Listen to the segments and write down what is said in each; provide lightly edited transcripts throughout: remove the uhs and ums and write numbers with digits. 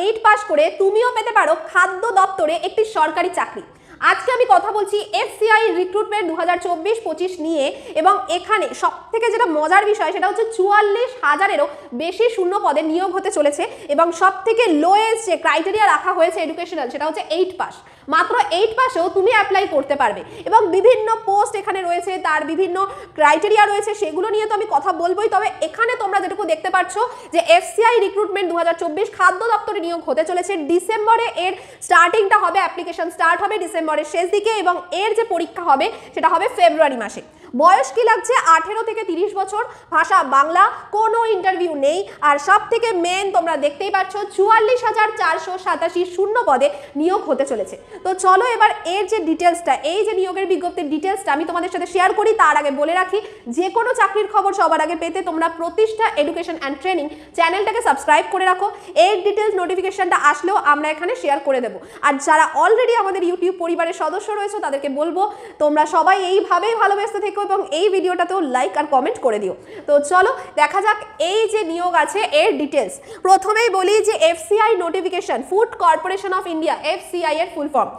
Eight pass করে তুমিও পেতে পারো খাদ্য দপ্তরে একটি সরকারি চাকরি। আজকে আমি কথা বলছি এফসিআই রিক্রুটমেন্ট 2024-25 নিয়ে, এবং এখানে সব থেকে যেটা মজার বিষয় সেটা হচ্ছে 44,000-এরও বেশি শূন্য পদে নিয়োগ হতে চলেছে, এবং সব থেকে লোয়েস্ট যে ক্রাইটেরিয়া রাখা হয়েছে এডুকেশনাল সেটা হচ্ছে 8 পাস। মাত্র 8 পাসেও তুমি অ্যাপ্লাই করতে পারবে, এবং বিভিন্ন পোস্ট এখানে রয়েছে, তার বিভিন্ন ক্রাইটেরিয়া রয়েছে, সেগুলো নিয়ে তো আমি কথা বলবোই। তবে এখানে তোমরা যেটুকু দেখতে পাচ্ছ যে এফসিআই রিক্রুটমেন্ট 2024 খাদ্য দপ্তরে নিয়োগ হতে চলেছে। ডিসেম্বরে এর স্টার্টিংটা হবে, অ্যাপ্লিকেশন স্টার্ট হবে ডিসেম্বরের শেষ দিকে, এবং এর যে পরীক্ষা হবে সেটা হবে ফেব্রুয়ারি মাসে। বয়স কি লাগছে? 18 থেকে 30 বছর, ভাষা বাংলা, কোনো ইন্টারভিউ নেই। আর সব থেকে মেন তোমরা দেখতেই পাচ্ছ 44,487 শূন্য পদে নিয়োগ হতে চলেছে। তো চলো এবার এর যে ডিটেলসটা, এই যে নিয়োগের বিজ্ঞপ্তির ডিটেলসটা আমি তোমাদের সাথে শেয়ার করি। তার আগে বলে রাখি, যে কোনো চাকরির খবর সবার আগে পেতে তোমরা প্রতিষ্ঠা এডুকেশন অ্যান্ড ট্রেনিং চ্যানেলটাকে সাবস্ক্রাইব করে রাখো। এর ডিটেলস নোটিফিকেশনটা আসলেও আমরা এখানে শেয়ার করে দেবো। আর যারা অলরেডি আমাদের ইউটিউব পরিবারের সদস্য রয়েছে তাদেরকে বলবো তোমরা সবাই এইভাবেই ভালোবাসতে থেকো, এবং এই ভিডিওটাতেও লাইক আর কমেন্ট করে দিও। তো চলো দেখা যাক এই যে নিয়োগ আছে এর ডিটেলস। প্রথমেই বলি যে FCI notification, food corporation of India, FCI এর ফুল ফর্ম।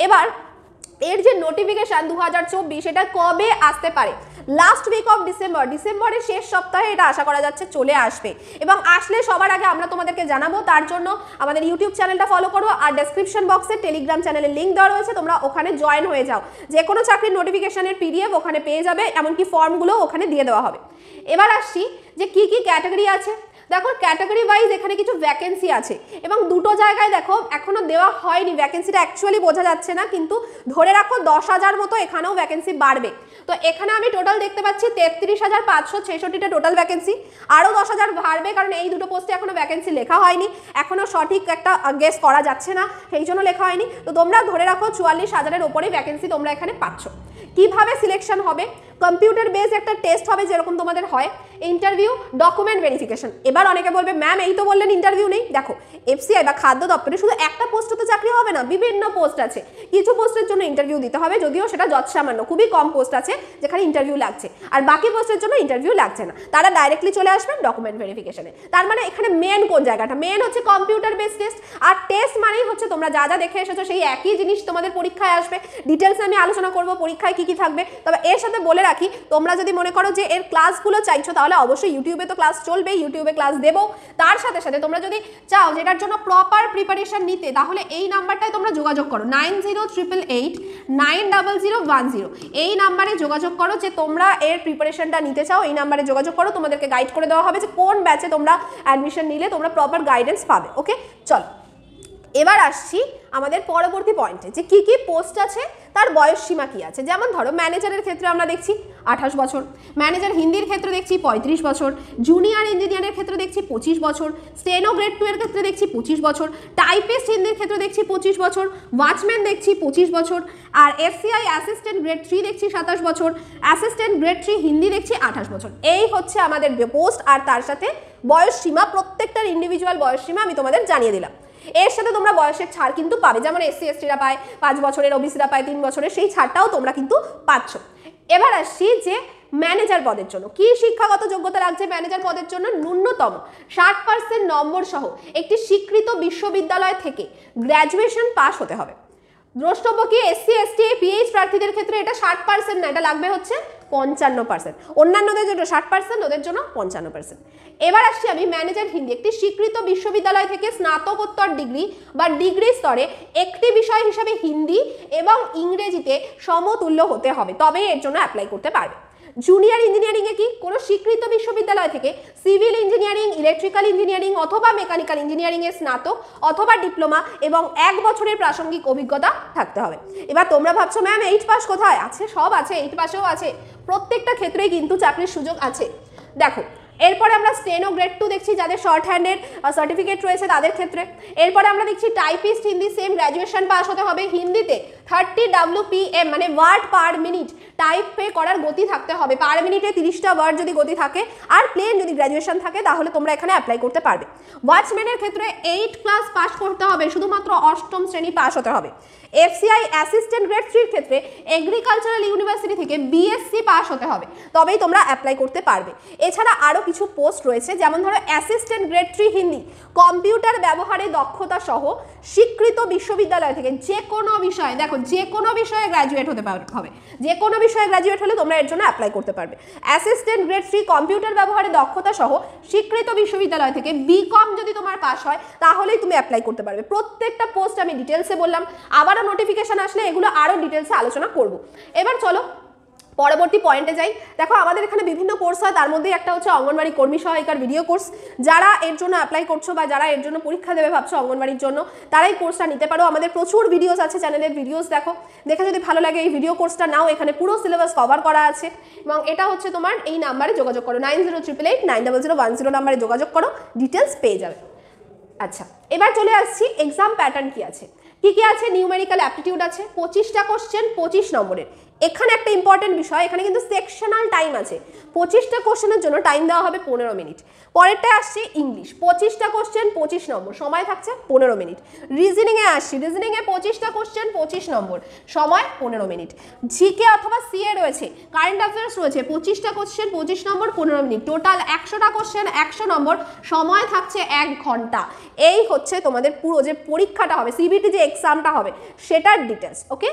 এবার এর যে নোটিফিকেশন 2024 এটা কবে আসতে পারে? লাস্ট উইক অফ ডিসেম্বর, ডিসেম্বরের শেষ সপ্তাহে এটা আশা করা যাচ্ছে চলে আসবে, এবং আসলে সবার আগে আমরা তোমাদেরকে জানাবো। তার জন্য আমাদের ইউটিউব চ্যানেলটা ফলো করো, আর ডেসক্রিপশন বক্সে টেলিগ্রাম চ্যানেলের লিঙ্ক দেওয়া রয়েছে, তোমরা ওখানে জয়েন হয়ে যাও। যে কোনো চাকরির নোটিফিকেশনের পিডিএফ ওখানে পেয়ে যাবে, এমনকি ফর্মগুলো ওখানে দিয়ে দেওয়া হবে। এবার আসছি যে কি কি ক্যাটাগরি আছে। দেখো ক্যাটাগরি ওয়াইজ এখানে কিছু ভ্যাকেন্সি আছে, এবং দুটো জায়গায় দেখো এখনো দেওয়া হয়নি, ভ্যাকেন্সিটা অ্যাকচুয়ালি বোঝা যাচ্ছে না, কিন্তু ধরে রাখো 10,000 মতো এখানেও ভ্যাকেন্সি বাড়বে। তো এখানে আমি টোটাল দেখতে পাচ্ছি 33,566টা টোটাল ভ্যাকেন্সি। আরও 10,000 বাড়বে, কারণ এই দুটো পোস্টে এখনো ভ্যাকেন্সি লেখা হয়নি, এখনো সঠিক একটা গেস করা যাচ্ছে না, সেই জন্য লেখা হয়নি। তো তোমরা ধরে রাখো 44,000-এর ওপরেই ভ্যাকেন্সি তোমরা এখানে পাচ্ছ। কিভাবে সিলেকশন হবে? কম্পিউটার বেসড একটা টেস্ট হবে যেরকম তোমাদের হয়, ইন্টারভিউ, ডকুমেন্ট ভেরিফিকেশন। এবার অনেকে বলবে ম্যাম এই তো বললেন ইন্টারভিউ নেই। দেখো এফসিআই বা খাদ্য দপ্তরে শুধু একটা পোস্টে তো চাকরি হবে না, বিভিন্ন পোস্ট আছে। কিছু পোস্টের জন্য ইন্টারভিউ দিতে হবে, যদিও সেটা যৎসামান্য, খুবই কম পোস্ট আছে যেখানে ইন্টারভিউ লাগছে, আর বাকি পোস্টের জন্য ইন্টারভিউ লাগছে না, তারা ডাইরেক্টলি চলে আসবেন ডকুমেন্ট ভেরিফিকেশনে। তার মানে এখানে মেন কোন জায়গাটা? মেন হচ্ছে কম্পিউটার বেসড টেস্ট। আর টেস্ট মানেই হচ্ছে তোমরা যা যা দেখে এসেছো সেই একই জিনিস তোমাদের পরীক্ষায় আসবে। ডিটেলসে আমি আলোচনা করবো পরীক্ষায় কি কি থাকবে। তবে এর সাথে বলে রাখি, তোমরা যদি মনে করো যে এর ক্লাসগুলো চাইছো তাহলে অবশ্যই ইউটিউবে তো ক্লাস চলবে, ইউটিউবে ক্লাস দেবো। তার সাথে সাথে তোমরা যদি চাও যেটার জন্য প্রপার প্রিপারেশন নিতে, তাহলে এই নাম্বারটায় তোমরা যোগাযোগ করো, 9088890010। এই নাম্বারে যোগাযোগ করো যে তোমরা এর প্রিপারেশনটা নিতে চাও, এই নাম্বারে যোগাযোগ করো, তোমাদেরকে গাইড করে দেওয়া হবে যে কোন ব্যাচে তোমরা অ্যাডমিশন নিলে তোমরা প্রপার গাইডেন্স পাবে। ওকে, চলো এবার আসছি আমাদের পরবর্তী পয়েন্টে, যে কি কি পোস্ট আছে, তার বয়স সীমা কি আছে। যেমন ধরো ম্যানেজারের ক্ষেত্রে আমরা দেখছি 28 বছর, ম্যানেজার হিন্দির ক্ষেত্রে দেখছি 35 বছর, জুনিয়র ইঞ্জিনিয়ারের ক্ষেত্রে দেখছি 25 বছর, স্টেনো গ্রেড 2 এর ক্ষেত্রে দেখছি 25 বছর, টাইপিস্ট হিন্দির ক্ষেত্রে দেখছি 25 বছর, ওয়াচম্যান দেখছি 25 বছর, আর এফসিআই অ্যাসিস্ট্যান্ট গ্রেড 3 দেখছি 27 বছর, অ্যাসিস্ট্যান্ট গ্রেড 3 হিন্দি দেখছি 28 বছর। এই হচ্ছে আমাদের পোস্ট, আর তার সাথে বয়স সীমা, প্রত্যেকটার ইন্ডিভিজুয়াল বয়স সীমা আমি তোমাদের জানিয়ে দিলাম। এর সাথে তোমরা বয়সের ছাড় কিন্তু পাবে, যেমন এসসি এসটিরা পায় 5 বছরের, ওবিসিরা পায় 3 বছরের, সেই ছাড়টাও তোমরা কিন্তু পাচ্ছ। এবার আসছি যে ম্যানেজার পদের জন্য কি শিক্ষাগত যোগ্যতা লাগছে। ম্যানেজার পদের জন্য ন্যূনতম 60% নম্বর সহ একটি স্বীকৃত বিশ্ববিদ্যালয় থেকে গ্র্যাজুয়েশন পাস হতে হবে। দ্রষ্টব্য কি, এসসি এসটি পিএইচ প্রার্থীদের ক্ষেত্রে এটা 60% না, এটা লাগবে হচ্ছে 55%। অন্যান্যদের জন্য 60%, ওদের জন্য 55%। এবার আসছি আমি ম্যানেজার হিন্দি, একটি স্বীকৃত বিশ্ববিদ্যালয় থেকে স্নাতকোত্তর ডিগ্রি বা ডিগ্রি স্তরে একটি বিষয় হিসাবে হিন্দি এবং ইংরেজিতে সমতুল্য হতে হবে, তবে এর জন্য অ্যাপ্লাই করতে পারবে। জুনিয়র ইঞ্জিনিয়ারিংয়ে কি, কোনো স্বীকৃত বিশ্ববিদ্যালয় থেকে সিভিল ইঞ্জিনিয়ারিং, ইলেকট্রিক্যাল ইঞ্জিনিয়ারিং অথবা মেকানিক্যাল ইঞ্জিনিয়ারিংয়ে স্নাতক অথবা ডিপ্লোমা এবং 1 বছরের প্রাসঙ্গিক অভিজ্ঞতা থাকতে হবে। এবার তোমরা ভাবছো ম্যাম 8 পাস কোথায় আছে? সব আছে, 8 পাসেও আছে, প্রত্যেকটা ক্ষেত্রেই কিন্তু চাকরির সুযোগ আছে। দেখো এরপরে আমরা স্টেনো গ্রেড 2 দেখছি, যাদের শর্ট হ্যান্ডের সার্টিফিকেট রয়েছে তাদের ক্ষেত্রে। এরপরে আমরা দেখছি typist Hindi, same graduation pass হতে হবে, হিন্দিতে 30 WPM মানে ওয়ার্ড পার মিনিট টাইপ করার গতি থাকতে হবে, পার মিনিটে 30টা ওয়ার্ড যদি গতি থাকে, আর প্লেন যদি গ্র্যাজুয়েশন থাকে তাহলে তোমরা এখানে অ্যাপ্লাই করতে পারবে। ওয়াচম্যানের ক্ষেত্রে 8 ক্লাস পাস করতে হবে, শুধুমাত্র 8ম শ্রেণী পাস হতে হবে। এফসিআই অ্যাসিস্ট্যান্ট গ্রেড 3 এর ক্ষেত্রে এগ্রিকালচারাল ইউনিভার্সিটি থেকে বিএসসি পাস হতে হবে, তবেই তোমরা অ্যাপ্লাই করতে পারবে। এছাড়া আরও কিছু পোস্ট রয়েছে, যেমন ধরো অ্যাসিস্ট্যান্ট গ্রেড 3 হিন্দি, কম্পিউটার ব্যবহারে দক্ষতা সহ স্বীকৃত বিশ্ববিদ্যালয় থেকে যে কোনো বিষয়ে, দেখো যে কোনো বিষয়ে গ্র্যাজুয়েট হতে হবে, যে কোনো বিষয়ে গ্র্যাজুয়েট হলে তোমরা এর জন্য অ্যাপ্লাই করতে পারবে। অ্যাসিস্ট্যান্ট গ্রেড 3 কম্পিউটার ব্যবহারে দক্ষতা সহ স্বীকৃত বিশ্ববিদ্যালয় থেকে বিকম যদি তোমার পাস হয় তাহলেই তুমি অ্যাপ্লাই করতে পারবে। প্রত্যেকটা পোস্ট আমি ডিটেলসে বললাম, আবারও নোটিফিকেশন আসলে এগুলো আরও ডিটেলসে আলোচনা করব। এবার চলো পরবর্তী পয়েন্টে যাই। দেখো আমাদের এখানে বিভিন্ন কোর্স হয়, তার মধ্যে একটা হচ্ছে অঙ্গনবাড়ি কর্মী সহায়িকার ভিডিও কোর্স। যারা এর জন্য অ্যাপ্লাই করছো বা যারা এর জন্য পরীক্ষা দেবে ভাবছো অঙ্গনবাড়ির জন্য, তারাই কোর্সটা নিতে পারো। আমাদের প্রচুর ভিডিওস আছে চ্যানেলের, ভিডিওস দেখো, দেখে যদি ভালো লাগে এই ভিডিও কোর্সটা নাও। এখানে পুরো সিলেবাস কভার করা আছে এবং এটা হচ্ছে তোমার এই নাম্বারে যোগাযোগ করো, 9088890010 নাম্বারে যোগাযোগ করো, ডিটেলস পেয়ে যাবে। আচ্ছা, এবার চলে আসছি এক্সাম প্যাটার্ন কি আছে। কি কি আছে? নিউমেরিক্যাল অ্যাপটিটিউড আছে, 25টা কোশ্চেন 25 নম্বরের। এখানে একটা ইম্পর্টেন্ট বিষয়, এখানে কিন্তু সেকশনাল টাইম আছে। 25টা কোশ্চেনের জন্য টাইম দেওয়া হবে 15 মিনিট। পরেরটা আসছে ইংলিশ, 25টা কোশ্চেন 25 নম্বর, সময় থাকছে 15 মিনিট। রিজনিংয়ে আসছি, রিজনিংয়ে 25টা কোশ্চেন 25 নম্বর, সময় 15 মিনিট। জিকে অথবা সিএ রয়েছে, কারেন্ট অ্যাফেয়ার্স রয়েছে, 25টা কোশ্চেন 25 নম্বর, 15 মিনিট। টোটাল 100টা কোশ্চেন 100 নম্বর, সময় থাকছে 1 ঘন্টা। এই হচ্ছে তোমাদের পুরো যে পরীক্ষাটা হবে, সিবিটি যে এক্সামটা হবে সেটার ডিটেলস। ওকে,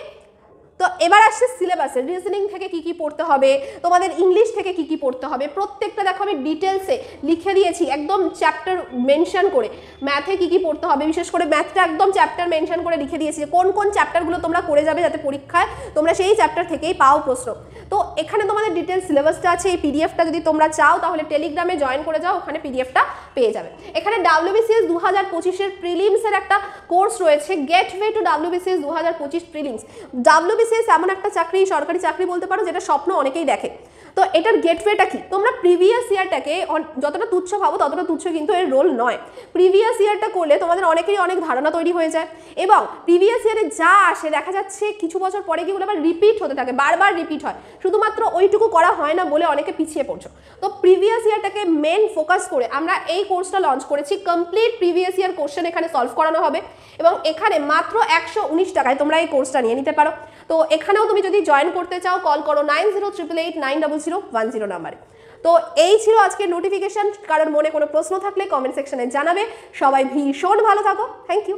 তো এবার আসছে সিলেবাসে, রিজনিং থেকে কি কি পড়তে হবে, তোমাদের ইংলিশ থেকে কি কি পড়তে হবে, প্রত্যেকটা দেখো আমি ডিটেলসে লিখে দিয়েছি, একদম চ্যাপ্টার মেনশন করে। ম্যাথে কি কি পড়তে হবে, বিশেষ করে ম্যাথটা একদম চ্যাপ্টার মেনশন করে লিখে দিয়েছি যে কোন কোন চ্যাপ্টারগুলো তোমরা করে যাবে, যাতে পরীক্ষায় তোমরা সেই চ্যাপ্টার থেকেই পাও প্রশ্ন। তো এখানে তোমাদের ডিটেলস সিলেবাসটা আছে। এই পিডিএফটা যদি তোমরা চাও তাহলে টেলিগ্রামে জয়েন করে যাও, ওখানে পিডিএফটা পেয়ে যাবে। এখানে WBCS 2025-এর প্রিলিমসের একটা কোর্স রয়েছে, gateway to WBCS 2025 prelims. WBCS এমন একটা চাকরি, সরকারি চাকরি বলতে পারো, যেটা স্বপ্ন অনেকেই দেখে। তো এটার গেটওয়েটা কি? তোমরা প্রিভিয়াস ইয়ারটাকে যতটা তুচ্ছ ভাবো ততটা তুচ্ছ কিন্তু এর রোল নয়। প্রিভিয়াস ইয়ারটা করলে তোমাদের অনেকেরই অনেক ধারণা তৈরি হয়ে যায়, এবং প্রিভিয়াস ইয়ারে যা আসে দেখা যাচ্ছে কিছু বছর পরে গিয়ে আবার রিপিট হতে থাকে, বারবার রিপিট হয়। শুধুমাত্র ওইটুকু করা হয় না বলে অনেকে পিছিয়ে পড়ছো। তো প্রিভিয়াস ইয়ারটাকে মেন ফোকাস করে আমরা এই কোর্সটা লঞ্চ করেছি। কমপ্লিট প্রিভিয়াস ইয়ার কোশ্চেন এখানে সলভ করানো হবে, এবং এখানে মাত্র 119 টাকায় তোমরা এই কোর্সটা নিয়ে নিতে পারো। তো এখানেও তুমি যদি জয়েন করতে চাও কল করো 9088890010 নাম্বারে। তো এই ছিল আজকের নোটিফিকেশন। কারোর মনে কোনো প্রশ্ন থাকলে কমেন্ট সেকশনে জানাবে। সবাই ভীষণ ভালো থাকো, থ্যাংক ইউ।